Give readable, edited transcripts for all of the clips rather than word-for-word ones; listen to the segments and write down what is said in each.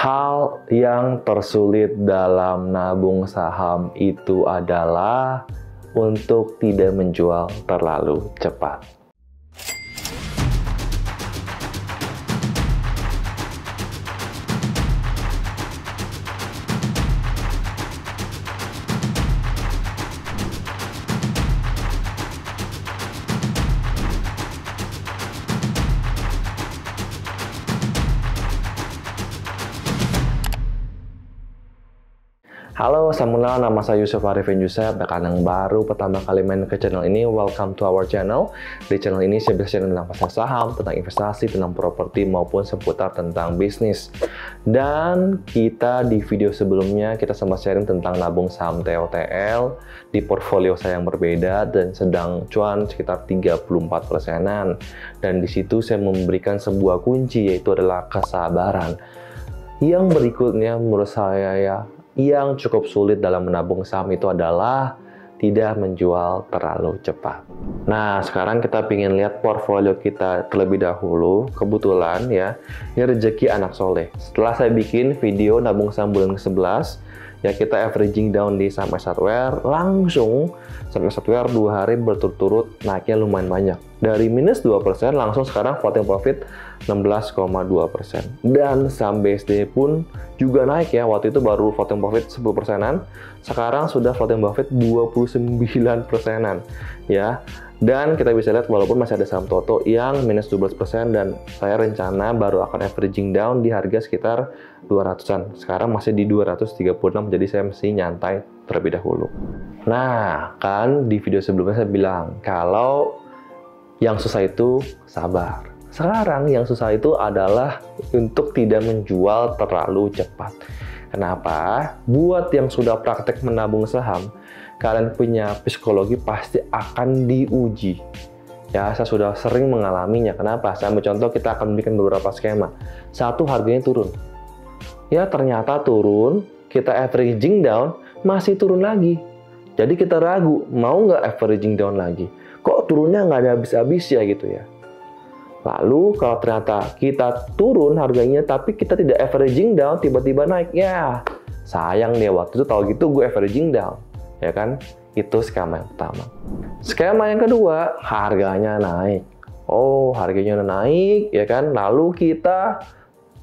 Hal yang tersulit dalam nabung saham itu adalah untuk tidak menjual terlalu cepat. Halo, salam, nama saya Yusuf Arifin Yusuf. Rekan yang baru pertama kali main ke channel ini, welcome to our channel. Di channel ini saya bisa sharing tentang pasar saham, tentang investasi, tentang properti, maupun seputar tentang bisnis. Dan kita di video sebelumnya, kita sempat sharing tentang nabung saham TOTL di portfolio saya yang berbeda dan sedang cuan sekitar 34%-an. Dan di situ saya memberikan sebuah kunci, yaitu adalah kesabaran. Yang berikutnya menurut saya yang cukup sulit dalam menabung saham itu adalah tidak menjual terlalu cepat. Nah, sekarang kita ingin lihat portfolio kita terlebih dahulu. Kebetulan ya, ini rezeki anak soleh. Setelah saya bikin video nabung saham bulan ke-11, ya kita averaging down di saham Hardware, langsung saham Hardware 2 hari berturut-turut naiknya lumayan banyak. Dari minus 2% langsung sekarang floating profit 16,2%. Dan saham BSD pun juga naik ya, waktu itu baru floating profit 10%-an, sekarang sudah floating profit 29%-an ya. Dan kita bisa lihat walaupun masih ada saham Toto yang minus 12% dan saya rencana baru akan averaging down di harga sekitar 200-an. Sekarang masih di 236, jadi saya mesti nyantai terlebih dahulu. Nah, kan di video sebelumnya saya bilang kalau yang susah itu sabar. Sekarang yang susah itu adalah untuk tidak menjual terlalu cepat. Kenapa? Buat yang sudah praktek menabung saham, kalian punya psikologi pasti akan diuji. Ya, saya sudah sering mengalaminya. Kenapa? Saya ambil contoh, kita akan bikin beberapa skema. Satu, harganya turun. Ya, ternyata turun, kita averaging down, masih turun lagi. Jadi kita ragu, mau nggak averaging down lagi? Kok turunnya nggak ada habis-habis ya gitu ya. Lalu kalau ternyata kita turun harganya tapi kita tidak averaging down, tiba-tiba naik, ya sayang deh waktu itu tahu gitu gue averaging down, ya kan? Itu skema yang pertama. Skema yang kedua, harganya naik. Oh, harganya udah naik, ya kan? Lalu kita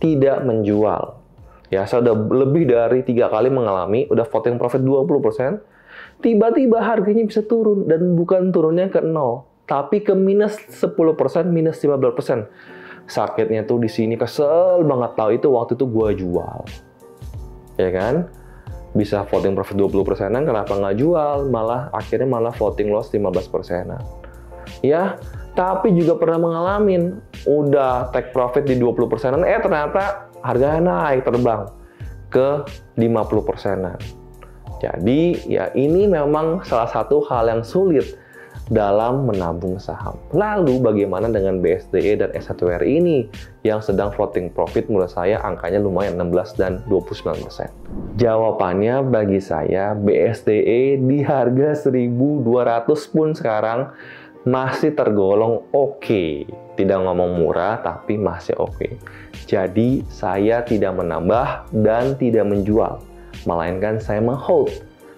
tidak menjual. Ya, saya udah lebih dari 3 kali mengalami, udah floating profit 20%, tiba-tiba harganya bisa turun, dan bukan turunnya ke 0. Tapi ke minus 10%, minus 15%. Sakitnya tuh di sini, kesel banget tahu itu waktu itu gua jual. Ya kan? Bisa floating profit 20%-an, kenapa nggak jual? Akhirnya malah floating loss 15%-an. Ya, tapi juga pernah mengalamin udah take profit di 20%-an, ternyata harganya naik terbang ke 50%-an. Jadi, ya ini memang salah satu hal yang sulit dalam menabung saham. Lalu bagaimana dengan BSDE dan S1R ini yang sedang floating profit? Menurut saya angkanya lumayan 16 dan 29%. Jawabannya bagi saya BSDE di harga 1.200 pun sekarang masih tergolong oke. Tidak ngomong murah tapi masih oke. Jadi saya tidak menambah dan tidak menjual, melainkan saya menghold.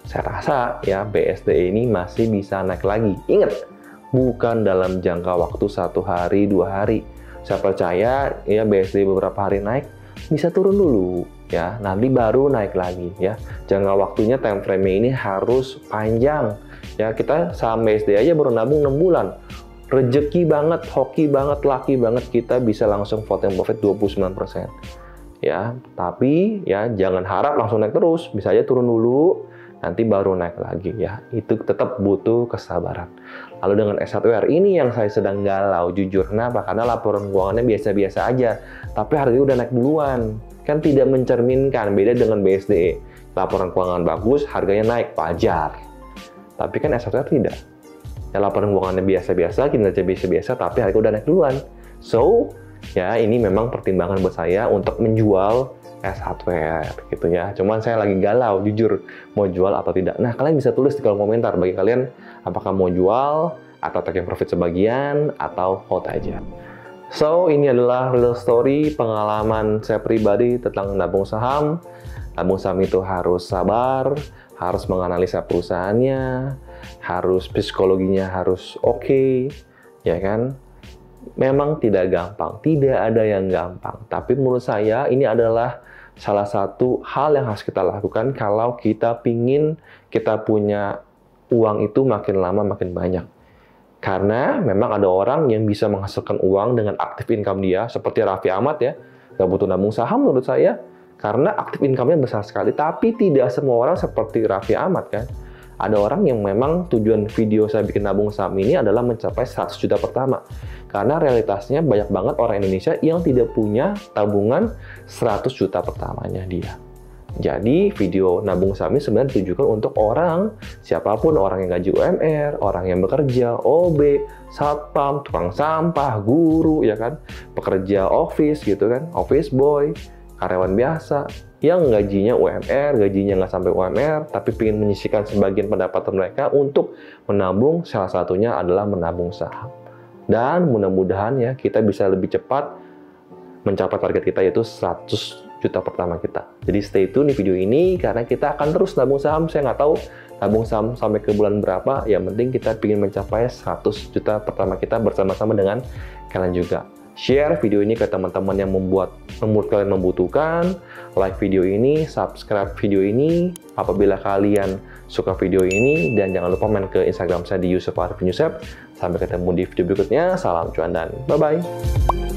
Saya rasa ya BSDE ini masih bisa naik lagi. Ingat, bukan dalam jangka waktu 1 hari, 2 hari. Saya percaya ya BSDE beberapa hari naik, bisa turun dulu ya, nanti baru naik lagi ya. Jangka waktunya, time frame ini harus panjang. Ya, kita saham BSDE aja baru nabung 6 bulan. Rezeki banget, hoki banget, lucky banget kita bisa langsung floating profit 29%. Ya, tapi ya jangan harap langsung naik terus, bisa aja turun dulu, nanti baru naik lagi ya. Itu tetap butuh kesabaran. Lalu dengan S1R ini yang saya sedang galau, jujur. Kenapa? Karena laporan keuangannya biasa-biasa aja, tapi harganya udah naik duluan. Kan tidak mencerminkan, beda dengan BSDE. Laporan keuangan bagus, harganya naik, wajar. Tapi kan S1R tidak. Ya, laporan keuangannya biasa-biasa, kinerja biasa-biasa, tapi harga udah naik duluan. So, ya ini memang pertimbangan buat saya untuk menjual S1R gitu ya. Cuman saya lagi galau jujur mau jual atau tidak. Nah, kalian bisa tulis di kolom komentar bagi kalian apakah mau jual atau taking profit sebagian atau hold aja. So, ini adalah real story pengalaman saya pribadi tentang nabung saham. Nabung saham itu harus sabar, harus menganalisa perusahaannya, harus psikologinya harus oke, ya kan? Memang tidak gampang, tidak ada yang gampang. Tapi menurut saya ini adalah salah satu hal yang harus kita lakukan kalau kita pingin kita punya uang itu makin lama makin banyak. Karena memang ada orang yang bisa menghasilkan uang dengan aktif income dia, seperti Raffi Ahmad ya, nggak butuh nabung saham menurut saya, karena aktif income-nya besar sekali. Tapi tidak semua orang seperti Raffi Ahmad kan. Ada orang yang memang tujuan video saya bikin nabung saham ini adalah mencapai 100 juta pertama. Karena realitasnya banyak banget orang Indonesia yang tidak punya tabungan 100 juta pertamanya dia. Jadi video nabung saham ini sebenarnya ditujukan untuk orang, siapapun, orang yang gaji UMR, orang yang bekerja, OB, satpam, tukang sampah, guru, ya kan, pekerja office gitu kan, office boy, karyawan biasa, yang gajinya UMR, gajinya nggak sampai UMR, tapi ingin menyisihkan sebagian pendapatan mereka untuk menabung, salah satunya adalah menabung saham. Dan mudah-mudahan ya kita bisa lebih cepat mencapai target kita yaitu 100 juta pertama kita. Jadi stay tune di video ini karena kita akan terus nabung saham. Saya nggak tahu nabung saham sampai ke bulan berapa. Yang penting kita ingin mencapai 100 juta pertama kita bersama-sama dengan kalian juga. Share video ini ke teman-teman yang menurut kalian membutuhkan. Like video ini, subscribe video ini apabila kalian suka video ini, dan jangan lupa main ke Instagram saya di @yusuf_arifin_yusef. Sampai ketemu di video berikutnya. Salam cuan dan bye-bye.